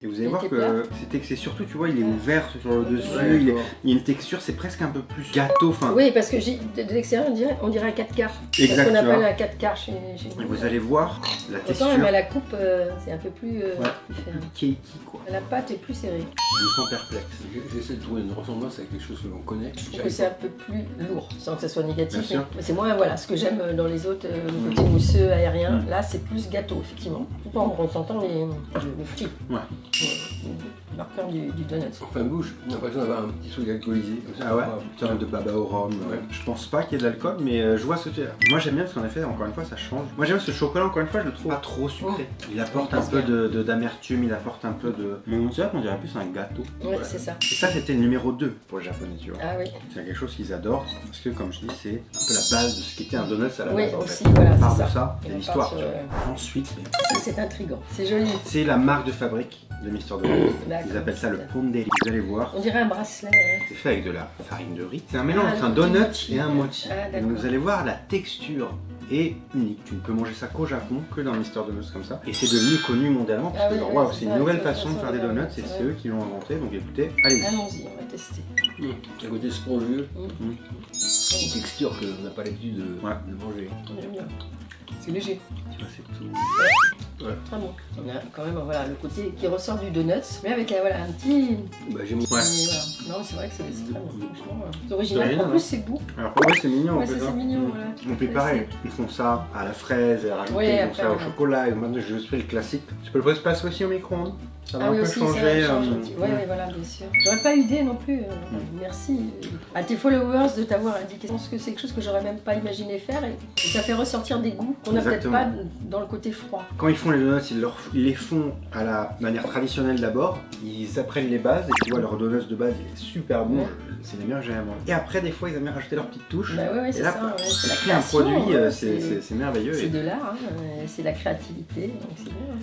Et vous allez voir que c'est surtout, tu vois, il est ouvert sur le dessus, Ouais, il y a une texture, c'est presque un peu plus gâteau. Enfin, oui, parce que de l'extérieur, on dirait un 4 quarts. Exact, Parce qu'on tu vois. appelle un 4 quarts chez et nous. vous allez voir la texture. Pourtant, même à la coupe, c'est un peu plus différent. Cakey, quoi. La pâte est plus serrée. Je me sens perplexe. J'essaie de trouver une ressemblance avec quelque chose que l'on connaît. Je trouve que c'est un peu plus lourd, sans que ça soit négatif. Bien sûr. Mais c'est moins, voilà, ce que j'aime dans les autres, le côté mousseux, aérien. Là, c'est plus gâteau, effectivement. Tout en ressentant le fruit. Ouais. Le marqueur du donut. En fin de bouche, j'ai l'impression d'avoir un petit truc alcoolisé. Ah ouais, sorte de baba au rhum. Ouais. Je pense pas qu'il y ait de l'alcool, mais je vois ce que tu veux dire. Moi j'aime bien parce qu'en effet, encore une fois, ça change. Moi j'aime ce chocolat, encore une fois, je le trouve pas trop sucré. Il apporte un peu d'amertume, il apporte un peu de. Mais on dirait qu'on dirait plus un gâteau. Ouais, c'est ça. Et ça, c'était le numéro 2 pour les japonais, tu vois. Ah oui. C'est quelque chose qu'ils adorent parce que, comme je dis, c'est un peu la base de ce qu'était un donut à la Oui, base. En aussi, fait. voilà, On part c'est de ça. ça, Et c'est on l'histoire. part tu sur, vois. Ensuite, Ça, c'est intriguant. C'est joli. c'est la marque de fabrique de Mister Donut. D'accord. Ils appellent ça le ponderi. Vous allez voir. On dirait un bracelet. Hein. C'est fait avec de la farine de riz. C'est un mélange Ah, entre un le donut mochi. et un mochi. Ah, et d'accord. vous allez voir, la texture est unique. Tu ne peux manger ça qu'au Japon, que dans Mister Donuts comme ça. Et c'est devenu connu mondialement parce Ah que oui, genre, oui, waouh, c'est c'est ça, une nouvelle c'est façon de ça, faire des ouais, donuts. c'est Et vrai. c'est eux qui l'ont inventé. Donc écoutez, allez-y. Allons-y, on va tester. Un côté spongieux, Mmh. une texture que l'on n'a pas l'habitude de manger. J'aime bien. C'est léger. Tu vois, c'est tout. Très bon. On a quand même voilà, le côté qui ressort du donut, mais avec voilà, un petit. Bah, j'aime Ouais. Voilà. Non, c'est vrai que c'est très bon. Franchement, c'est original. original, En plus, c'est beau. Alors pour eux, c'est mignon. Ouais, en fait, c'est hein. mignon. Voilà. On fait pareil, ils font ça à la fraise, ils rajoutent Oui, ils font après, ça au ouais. chocolat, et maintenant je fais le classique. Tu peux le passer aussi au micro-ondes. Ça va Ah un oui, peu aussi, changer. ça change. Oui, voilà, bien sûr. J'aurais pas eu idée non plus. Merci à tes followers de t'avoir indiqué. Je pense que c'est quelque chose que j'aurais même pas imaginé faire et ça fait ressortir des goûts qu'on n'a peut-être Exactement. pas dans le côté froid. Quand ils font les donuts, ils les font à la manière traditionnelle d'abord. Ils apprennent les bases et tu vois leur donut de base il est super bon. Ouais. C'est les meilleurs que j'ai jamais mangé. Et après des fois ils aiment bien rajouter leurs petites touches. Bah ouais, et c'est là, ça. Ouais. C'est la créer un création. produit, Ouais, c'est merveilleux. c'est Et- de l'art, hein, c'est la créativité, donc c'est bien.